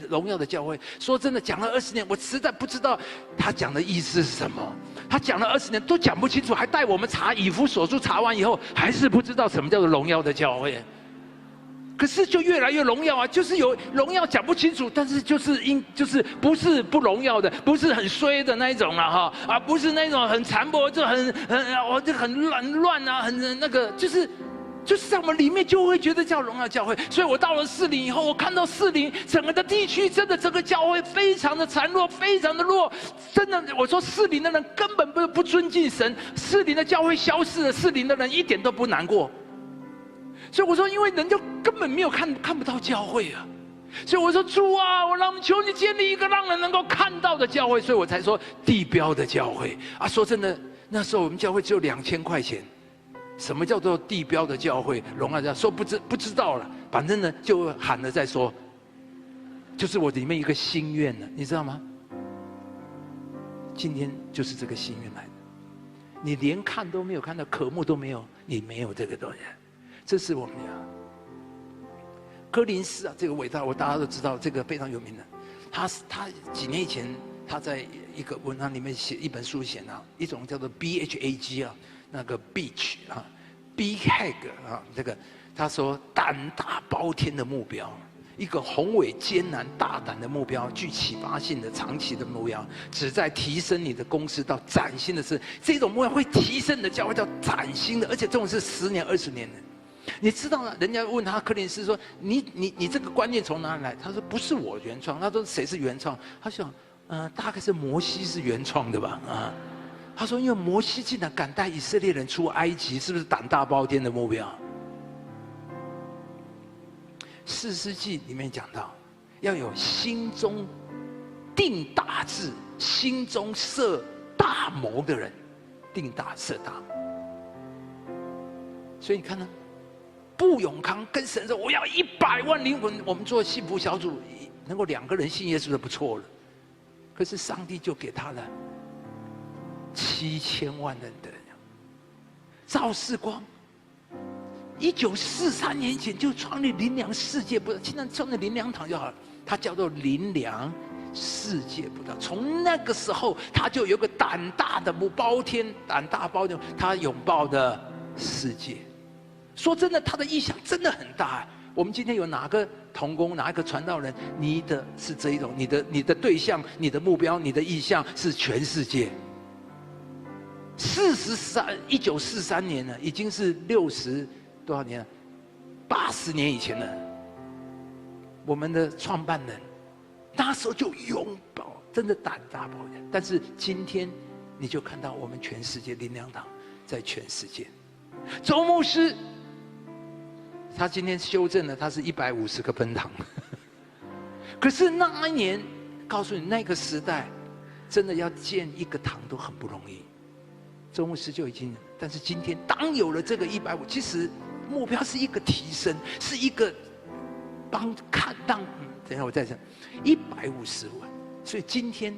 荣耀的教会。说真的，讲了20年，我实在不知道他讲的意思是什么。他讲了20年都讲不清楚，还带我们查以弗所书，查完以后还是不知道什么叫做荣耀的教会。可是就越来越荣耀啊，就是有荣耀讲不清楚，但是就是不是不荣耀的，不是很衰的那一种了哈啊，不是那种很残破，就很乱啊，很那个，就是在我们里面就会觉得叫荣耀教会。所以我到了士林以后，我看到士林整个的地区，真的整个教会非常的孱弱，非常的弱。真的，我说士林的人根本不尊敬神，士林的教会消失了，士林的人一点都不难过。所以我说，因为人就根本没有看不到教会啊，所以我说主啊，我求你建立一个让人能够看到的教会，所以我才说地标的教会啊。说真的，那时候我们教会只有2000块钱，什么叫做地标的教会？荣耀教说不知道了，反正呢就喊了再说，就是我里面一个心愿了，你知道吗？今天就是这个心愿来的，你连看都没有看到，渴慕都没有，你没有这个东西。这是我们呀，柯林斯啊，这个伟大，大家都知道，这个非常有名的。他几年以前，他在一个文章里面写一本书，写啊一种叫做 BHAG 啊，那个 beach 啊 ，BHAG 啊，这个他说胆大包天的目标，一个宏伟艰难大胆的目标，具启发性的长期的目标，旨在提升你的公司到崭新的是这种目标会提升你的教会到崭新的，而且这种是10年20年的。你知道吗？人家问他柯林斯说：“你这个观念从哪里来？”他说：“不是我原创。”他说：“谁是原创？”他想：“大概是摩西是原创的吧？”啊，他说：“因为摩西竟然敢带以色列人出埃及，是不是胆大包天的目标？”4世纪里面讲到，要有心中定大志、心中设大谋的人，定大设大。所以你看呢？布永康跟神说：“我要100万灵魂。”我们做幸福小组，能够2个人信耶稣就不错了。可是上帝就给他了7000万人的人。赵世光，1943年前就创立灵粮世界布道，现在创立灵粮堂就好了。它叫做灵粮世界布道。从那个时候，他就有个胆大的包天，胆大包天，他拥抱的世界。说真的，他的意向真的很大。我们今天有哪个同工，哪一个传道人，你的是这一种，你的对象，你的目标，你的意向是全世界。1943年了，已经是60多少年了，80年以前了。我们的创办人那时候就拥抱，真的胆大包天。但是今天你就看到我们全世界灵粮堂在全世界，周牧师他今天修正了，他是150个分堂。可是那一年，告诉你那个时代，真的要建一个堂都很不容易。周牧师就已经，但是今天当有了这个150，其实目标是一个提升，是一个让。等一下我再讲，150万。所以今天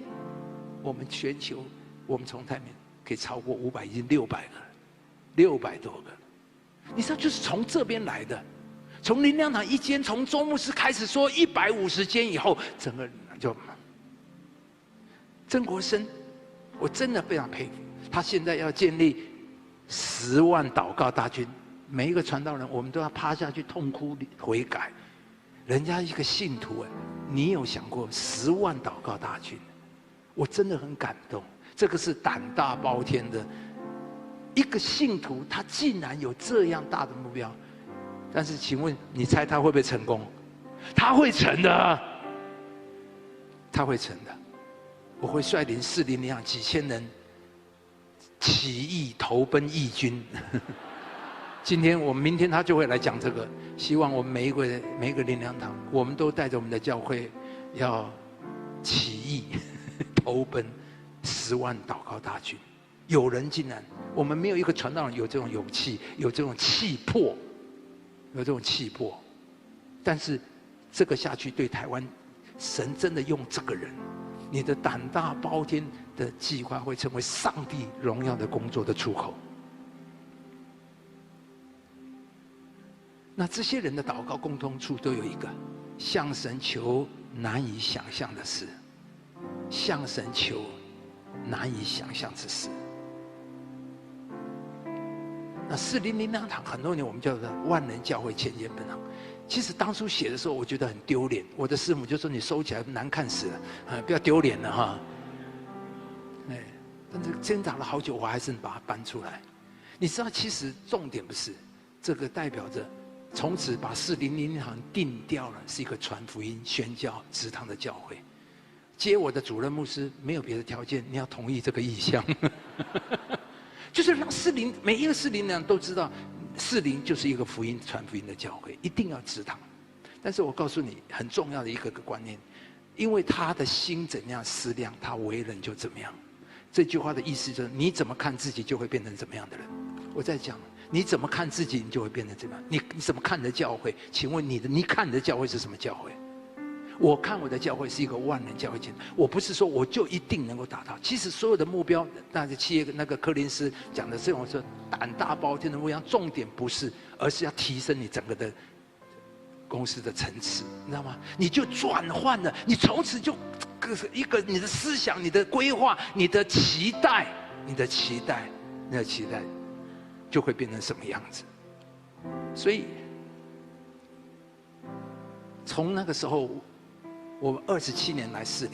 我们全球，我们从台面可以超过500，已经600个了，600多个。你知道，就是从这边来的。从灵粮堂一间，从周牧师开始说150间以后，整个就曾国生，我真的非常佩服他。现在要建立10万祷告大军，每一个传道人，我们都要趴下去痛哭悔改。人家一个信徒，你有想过10万祷告大军？我真的很感动。这个是胆大包天的一个信徒，他竟然有这样大的目标。但是，请问你猜他会不会成功？他会成的，他会成的。我会率领40辆几千人起义投奔义军。今天明天他就会来讲这个。希望我们每一个灵粮堂，我们都带着我们的教会要起义投奔10万祷告大军。有人竟然，我们没有一个传道人有这种勇气，有这种气魄，有这种气魄。但是这个下去对台湾，神真的用这个人，你的胆大包天的计划会成为上帝荣耀的工作的出口。那这些人的祷告共通处都有一个：向神求难以想象的事，向神求难以想象之事。那400灵粮堂很多年我们叫做万人教会千间分堂。其实当初写的时候，我觉得很丢脸。我的师母就说：“你收起来难看死了，不要丢脸了哈。”但是挣扎了好久，我还是把它搬出来。你知道，其实重点不是这个，代表着。从此把400灵粮堂定掉了，是一个传福音、宣教、植堂的教会。接我的主任牧师没有别的条件，你要同意这个意向，就是让每一个400灵粮堂都知道，40就是一个福音、传福音的教会，一定要植堂。但是我告诉你，很重要的一个观念，因为他的心怎样思量，他为人就怎么样。这句话的意思就是，你怎么看自己，就会变成怎么样的人。我在讲。你怎么看自己，你就会变成怎么样。你怎么看你的教会？请问你看你的教会是什么教会？我看我的教会是一个万人教会。我不是说我就一定能够达到。其实所有的目标，那个企业那个柯林斯讲的这种说胆大包天的目标，重点不是，而是要提升你整个的公司的层次，你知道吗？你就转换了，你从此就一个你的思想、你的规划、你的期待。就会变成什么样子？所以从那个时候，我27年来400，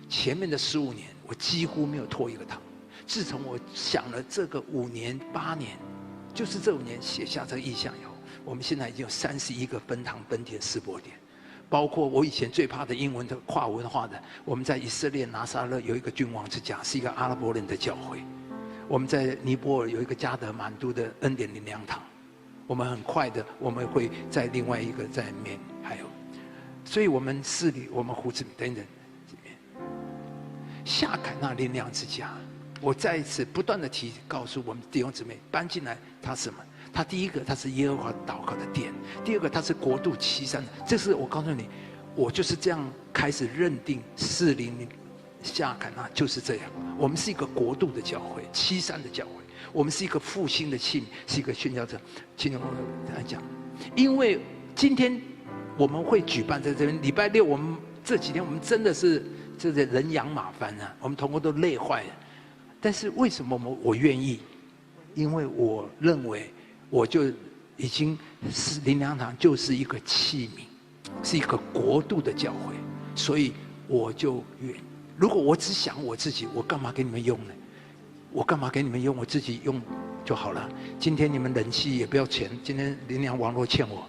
前面的15年我几乎没有拖一个堂。自从我想了这个5年8年，就是这5年写下这个意向以后，我们现在已经有31个分堂分点示播点，包括我以前最怕的英文的跨文化的，我们在以色列拿撒勒有一个君王之家，是一个阿拉伯人的教会。我们在尼泊尔有一个加德满都的恩典灵粮堂，我们很快的，我们会在另外一个在面还有，所以我们400，我们胡志明等等，夏凯纳灵粮之家，我再一次不断的告诉我们弟兄姊妹，搬进来它是什么？它第一个，它是耶和华祷告的殿；第二个，它是国度岐山的。这是我告诉你，我就是这样开始认定400。夏坎纳就是这样，我们是一个国度的教会，岐山的教会，我们是一个复兴的器皿，是一个宣教者。请我来讲，因为今天我们会举办在这边礼拜6，我们这几天我们真的是就是人仰马翻啊，我们同工都累坏了。但是为什么我愿意？因为我认为我就已经是灵粮堂就是一个器皿，是一个国度的教会，所以我就愿。如果我只想我自己，我干嘛给你们用呢？我干嘛给你们用？我自己用就好了。今天你们冷气也不要钱，今天灵粮网络欠我，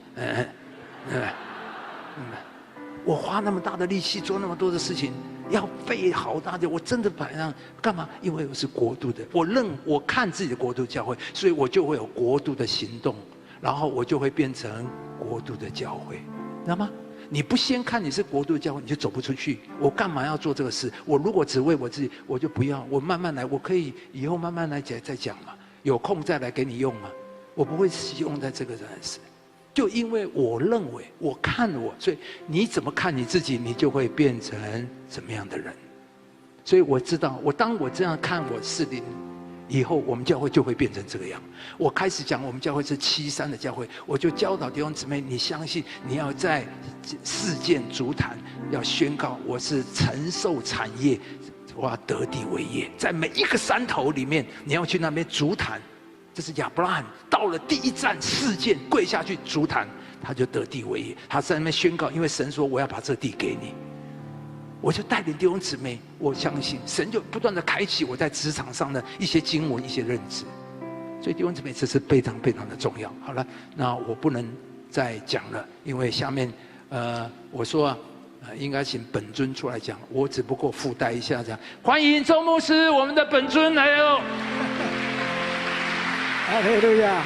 我花那么大的力气做那么多的事情，要费好大的，我真的摆上干嘛？因为我是国度的，我看自己的国度教会，所以我就会有国度的行动，然后我就会变成国度的教会，知道吗？你不先看你是国度的教会，你就走不出去。我干嘛要做这个事？我如果只为我自己，我就不要。我慢慢来，我可以以后慢慢来再讲嘛。有空再来给你用嘛。我不会用在这个人事。就因为我认为，我看我，所以你怎么看你自己，你就会变成什么样的人。所以我知道，当我这样看我士林以后，我们教会就会变成这个样。我开始讲我们教会是73的教会，我就教导弟兄姊妹，你相信你要在世界足坛要宣告，我是承受产业，我要得地为业，在每一个山头里面，你要去那边足坛。这是亚伯拉罕到了第一站事件，跪下去足坛，他就得地为业。他在那边宣告，因为神说我要把这地给你，我就带领弟兄姊妹，我相信神就不断的开启我在职场上的一些经文、一些认知。所以弟兄姊妹，这是非常非常的重要。好了，那我不能再讲了，因为下面我说应该请本尊出来讲，我只不过附带一下这样。欢迎周牧师，我们的本尊来哦。哈利路亚。